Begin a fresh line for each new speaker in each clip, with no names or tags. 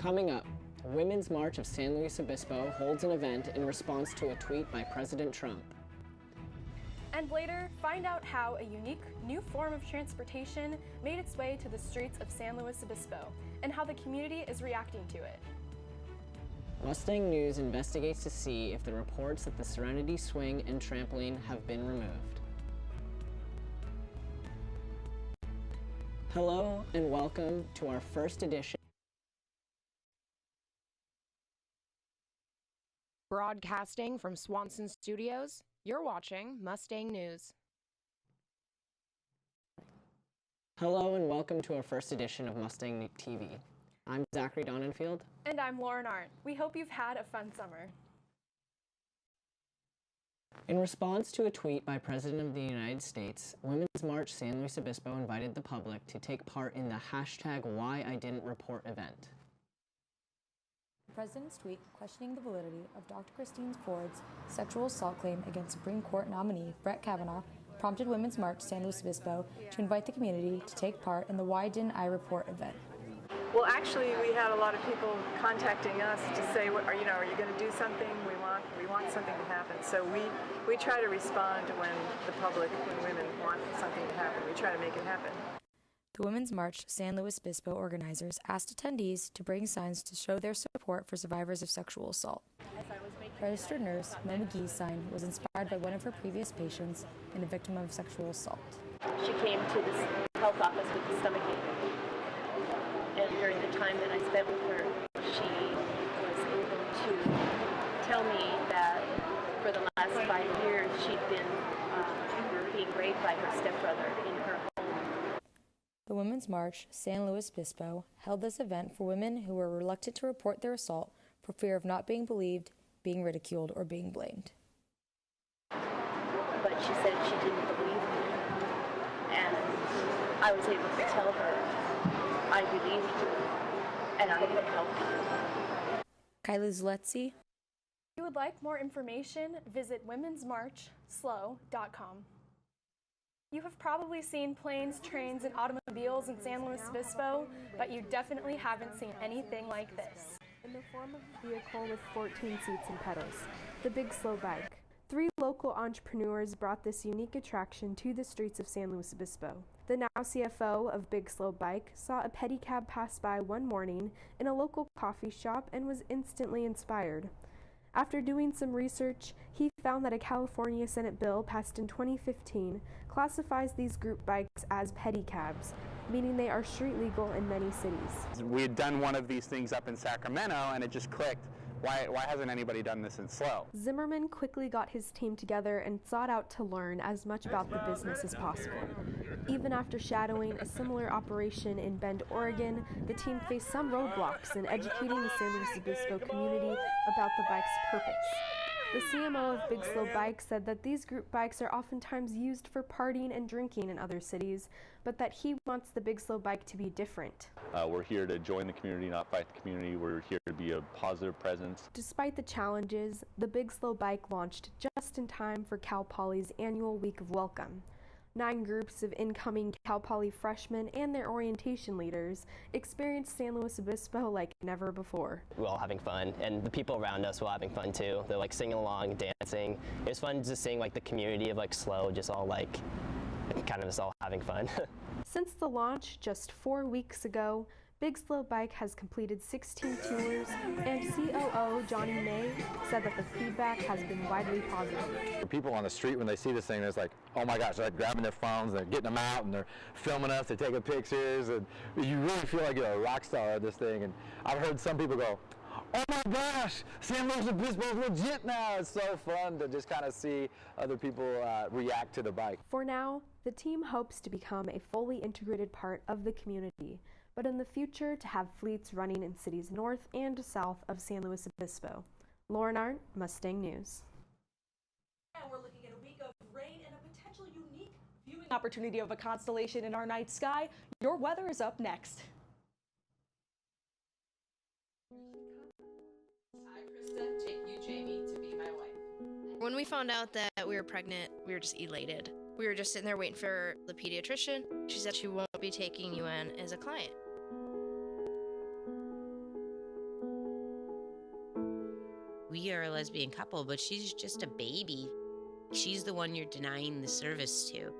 Coming up, Women's March of San Luis Obispo holds an event in response to a tweet by President Trump.
And later, find out how a unique new form of transportation made its way to the streets of San Luis Obispo and how the community is reacting to it.
Mustang News investigates to see if the reports that the Serenity Swing and Trampoline have been removed. Hello and welcome to our first edition.
Broadcasting from Swanson Studios, you're watching Mustang News.
Hello and welcome to our first edition of Mustang TV. I'm Zachary Donenfield.
And I'm Lauren Arndt. We hope you've had a fun summer.
In response to a tweet by President of the United States, Women's March San Luis Obispo invited the public to take part in the #WhyIDidntReport event.
The President's tweet questioning the validity of Dr. Christine Ford's sexual assault claim against Supreme Court nominee Brett Kavanaugh prompted Women's March San Luis Obispo to invite the community to take part in the Why Didn't I Report event.
Well, actually, we had a lot of people contacting us to say, are you going to do something? We want something to happen. So we try to respond when the public, when women want something to happen. We try to make it happen.
The Women's March San Luis Obispo organizers asked attendees to bring signs to show their support for survivors of sexual assault. Registered nurse Mo McGee's sign was inspired by one of her previous patients and a victim of sexual assault.
She came to the health office with a stomach ache, and during the time that I spent with her, she was able to tell me that for the last 5 years she'd been being raped by her stepbrother in her home.
The Women's March San Luis Obispo held this event for women who were reluctant to report their assault for fear of not being believed, being ridiculed, or being blamed.
But she said she didn't believe me, and I was able to tell her, I believe you, and I can help you.
Kylie Zuletsy.
If you would like more information, visit womensmarchslo.com. You have probably seen planes, trains, and automobiles in San Luis Obispo, but you definitely haven't seen anything like this. In the form of a vehicle with 14 seats and pedals, the Big Slow Bike. 3 local entrepreneurs brought this unique attraction to the streets of San Luis Obispo. The now CFO of Big Slow Bike saw a pedicab pass by one morning in a local coffee shop and was instantly inspired. After doing some research, he found that a California Senate bill passed in 2015 classifies these group bikes as pedicabs, meaning they are street legal in many cities.
We had done one of these things up in Sacramento and it just clicked. Why hasn't anybody done this in SLO?
Zimmerman quickly got his team together and sought out to learn as much about the business as possible. Even after shadowing a similar operation in Bend, Oregon, the team faced some roadblocks in educating the San Luis Obispo community about the bike's purpose. The CMO of Big Slow Bike said that these group bikes are oftentimes used for partying and drinking in other cities, but that he wants the Big Slow Bike to be different.
We're here to join the community, not fight the community. We're here to be a positive presence.
Despite the challenges, the Big Slow Bike launched just in time for Cal Poly's annual Week of Welcome. 9 groups of incoming Cal Poly freshmen and their orientation leaders experienced San Luis Obispo like never before.
We're all having fun, and the people around us were having fun too. They're like singing along, dancing. It was fun just seeing like the community of like SLO just all like kind of just all having fun.
Since the launch just 4 weeks ago, Big Slow Bike has completed 16 tours, and COO Johnny May said that the feedback has been widely positive.
For people on the street, when they see this thing, they're like, oh my gosh, they're like grabbing their phones, they're getting them out, and they're filming us, they're taking pictures, and you really feel like you're a rock star at this thing. And I've heard some people go, oh my gosh, San Luis Obispo is legit now. It's so fun to just kind of see other people react to the bike.
For now, the team hopes to become a fully integrated part of the community, but in the future to have fleets running in cities north and south of San Luis Obispo. Lauren Arndt, Mustang News.
And we're looking at a week of rain and a potential unique viewing opportunity of a constellation in our night sky. Your weather is up next.
Hi, Krista. Take you, Jamie, to be my wife.
When we found out that we were pregnant, we were just elated. We were just sitting there waiting for the pediatrician. She said she won't be taking you in as a client.
we are a lesbian couple, but she's just a baby. She's the one you're denying the service to.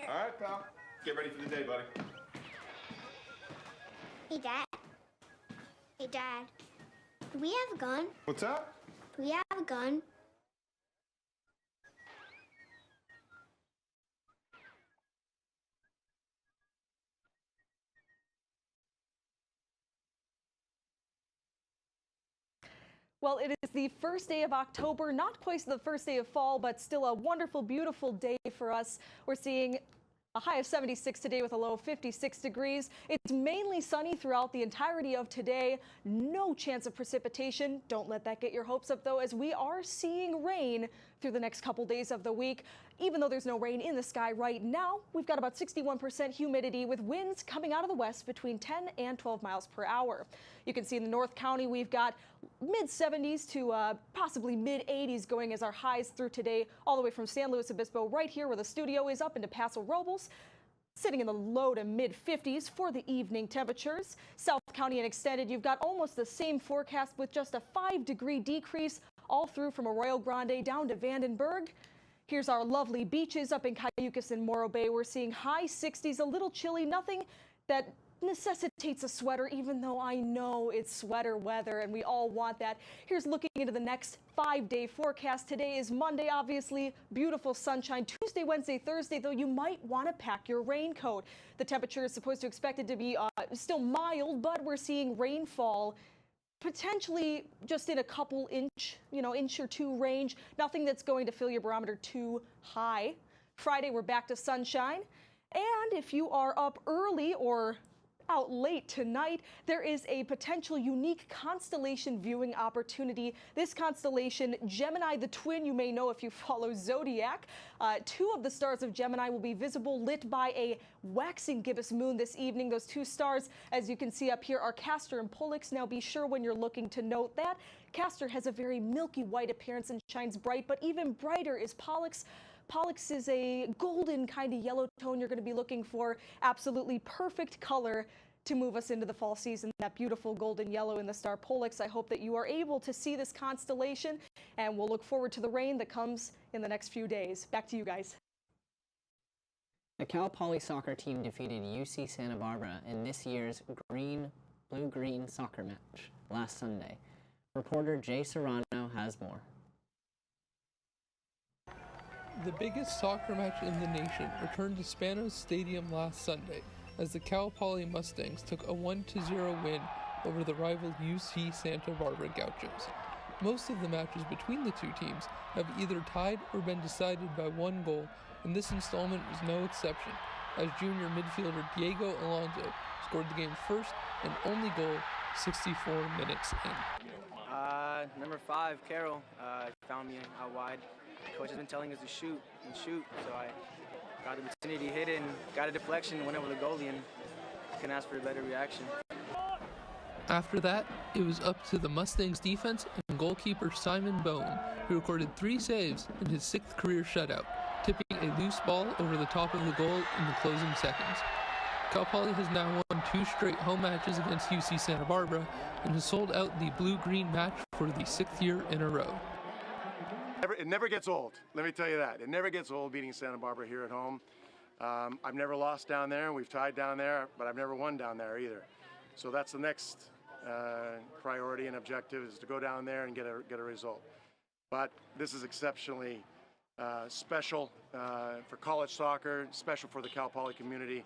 All right, pal. Get ready for the day, buddy.
Hey, Dad. Hey, Dad. Do we have a gun?
What's up?
Do we have a gun?
Well, it is the first day of October, not quite the first day of fall, but still a wonderful, beautiful day for us. We're seeing a high of 76 today with a low of 56 degrees. It's mainly sunny throughout the entirety of today. No chance of precipitation. Don't let that get your hopes up, though, as we are seeing rain through the next couple days of the week. Even though there's no rain in the sky right now, we've got about 61% humidity with winds coming out of the west between 10 and 12 miles per hour. You can see in the North County, we've got mid 70s to possibly mid 80s going as our highs through today, all the way from San Luis Obispo right here where the studio is up into Paso Robles. Sitting in the low to mid 50s for the evening temperatures. South County and extended, you've got almost the same forecast with just a 5-degree decrease all through from Arroyo Grande down to Vandenberg. Here's our lovely beaches up in Cayucas and Morro Bay. We're seeing high 60s, a little chilly, nothing that necessitates a sweater, even though I know it's sweater weather and we all want that. Here's looking into the next 5-day forecast. Today is Monday, obviously, beautiful sunshine. Tuesday, Wednesday, Thursday, though, you might want to pack your raincoat. The temperature is supposed to expect it to be still mild, but we're seeing rainfall potentially just in a couple inch or two range. Nothing that's going to fill your barometer too high. Friday, we're back to sunshine. And if you are up early or out late tonight, there is a potential unique constellation viewing opportunity. This constellation, Gemini the Twin, you may know if you follow Zodiac. 2 of the stars of Gemini will be visible, lit by a waxing gibbous moon this evening. Those 2 stars, as you can see up here, are Castor and Pollux. Now be sure when you're looking to note that. Castor has a very milky white appearance and shines bright, but even brighter is Pollux. Pollux is a golden kind of yellow tone you're going to be looking for. Absolutely perfect color to move us into the fall season, that beautiful golden yellow in the star Pollux. I hope that you are able to see this constellation, and we'll look forward to the rain that comes in the next few days. Back to you guys.
The Cal Poly soccer team defeated UC Santa Barbara in this year's blue-green soccer match last Sunday. Reporter Jay Serrano has more.
The biggest soccer match in the nation returned to Spanos Stadium last Sunday as the Cal Poly Mustangs took a 1-0 win over the rival UC Santa Barbara Gauchos. Most of the matches between the two teams have either tied or been decided by 1 goal, and this installment was no exception, as junior midfielder Diego Alonso scored the game's first and only goal 64 minutes in.
Number 5, Carol, found me out wide. Coach has been telling us to shoot, so I got the opportunity, hit it, and got a deflection, went over the goalie, and couldn't ask for a better reaction.
After that, it was up to the Mustangs defense and goalkeeper Simon Bone, who recorded 3 saves in his 6th career shutout, tipping a loose ball over the top of the goal in the closing seconds. Cal Poly has now won 2 straight home matches against UC Santa Barbara and has sold out the blue-green match for the 6th year in a row.
It never gets old, let me tell you that. It never gets old beating Santa Barbara here at home. I've never lost down there, we've tied down there, but I've never won down there either. So that's the next priority and objective, is to go down there and get a result. But this is exceptionally special for college soccer, special for the Cal Poly community.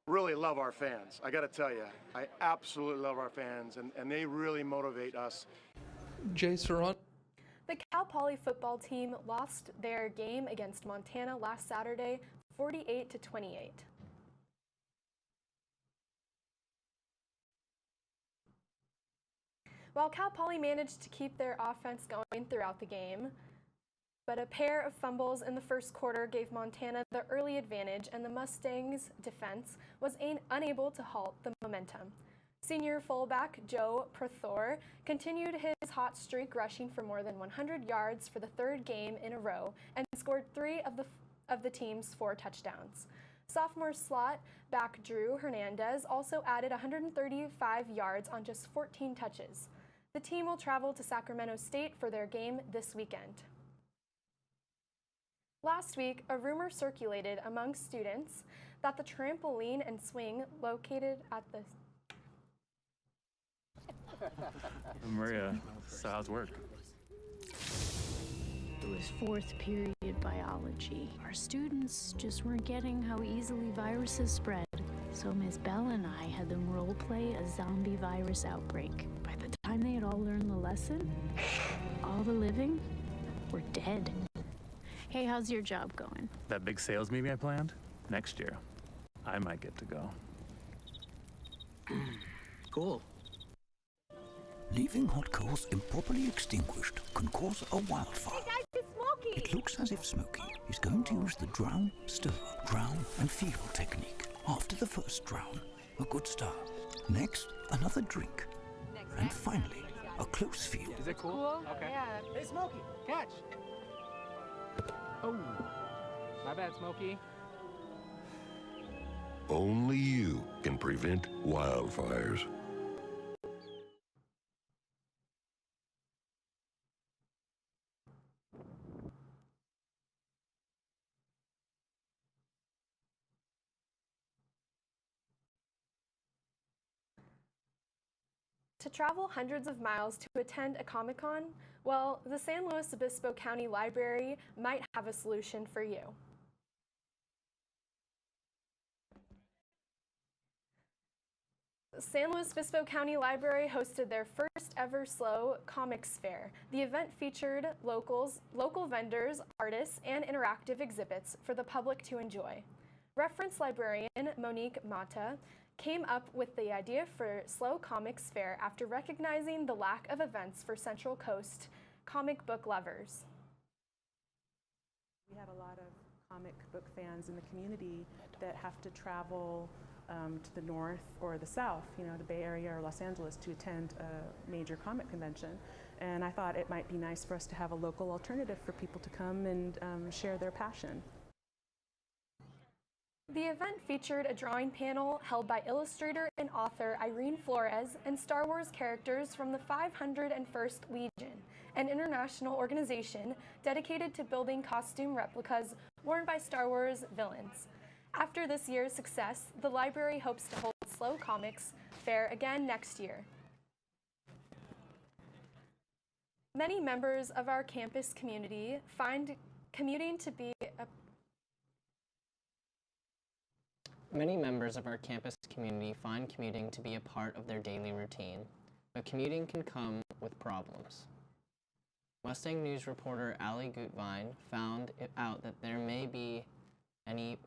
Really love our fans, I gotta tell you. I absolutely love our fans, and they really motivate us.
Jay Serrano.
The Cal Poly football team lost their game against Montana last Saturday, 48-28. While Cal Poly managed to keep their offense going throughout the game, but a pair of fumbles in the first quarter gave Montana the early advantage, and the Mustangs' defense was unable to halt the momentum. Senior fullback Joe Prathor continued his hot streak, rushing for more than 100 yards for the third game in a row and scored 3 of the team's 4 touchdowns. Sophomore slot back Drew Hernandez also added 135 yards on just 14 touches. The team will travel to Sacramento State for their game this weekend. Last week, a rumor circulated among students that the trampoline and swing located at the...
Maria, so how's work?
It was 4th period biology. Our students just weren't getting how easily viruses spread. So Ms. Bell and I had them role play a zombie virus outbreak. By the time they had all learned the lesson, all the living were dead. Hey, how's your job going?
That big sales meeting I planned? Next year, I might get to go.
Cool.
Leaving hot coals improperly extinguished can cause a wildfire.
Hey guys, it's Smokey!
It looks as if Smokey is going to use the drown, stir, drown, and feel technique. After the first drown, a good start. Next, another drink. And finally, a close feel.
Is it cool? Okay.
Yeah.
Hey, Smokey, catch! Oh, my bad, Smokey.
Only you can prevent wildfires.
To travel hundreds of miles to attend a Comic-Con? Well, the San Luis Obispo County Library might have a solution for you. San Luis Obispo County Library hosted their first ever SLO Comics Fair. The event featured local vendors, artists, and interactive exhibits for the public to enjoy. Reference librarian Monique Mata came up with the idea for SLO Comics Fair after recognizing the lack of events for Central Coast comic book lovers.
We have a lot of comic book fans in the community that have to travel to the north or the south, the Bay Area or Los Angeles, to attend a major comic convention. And I thought it might be nice for us to have a local alternative for people to come and share their passion.
The event featured a drawing panel held by illustrator and author Irene Flores and Star Wars characters from the 501st Legion, an international organization dedicated to building costume replicas worn by Star Wars villains. After this year's success, the library hopes to hold SLO Comics Fair again next year. Many members of our campus community find commuting to be a
Many members of our campus community find commuting to be a part of their daily routine, but commuting can come with problems. Mustang News reporter Allie Gutvine found out that there may be any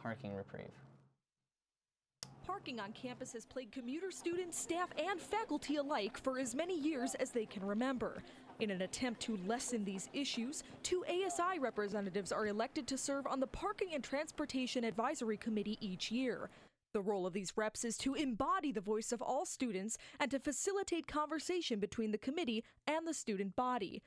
parking reprieve.
Parking on campus has plagued commuters, students, staff, and faculty alike for as many years as they can remember. In an attempt to lessen these issues, 2 ASI representatives are elected to serve on the Parking and Transportation Advisory Committee each year. The role of these reps is to embody the voice of all students and to facilitate conversation between the committee and the student body.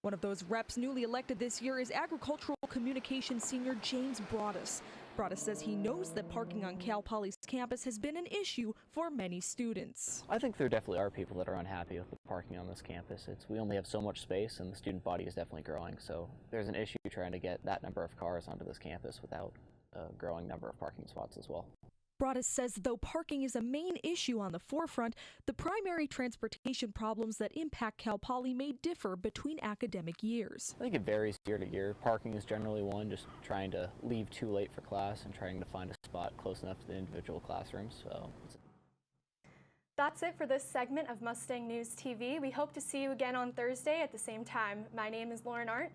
One of those reps newly elected this year is Agricultural Communications Senior James Broadus. Broadus says he knows that parking on Cal Poly's campus has been an issue for many students.
I think there definitely are people that are unhappy with the parking on this campus. We only have so much space, and the student body is definitely growing, so there's an issue trying to get that number of cars onto this campus without a growing number of parking spots as well.
Broadus says though parking is a main issue on the forefront, the primary transportation problems that impact Cal Poly may differ between academic years.
I think it varies year to year. Parking is generally one, just trying to leave too late for class and trying to find a spot close enough to the individual classrooms.
That's it for this segment of Mustang News TV. We hope to see you again on Thursday at the same time. My name is Lauren Arndt.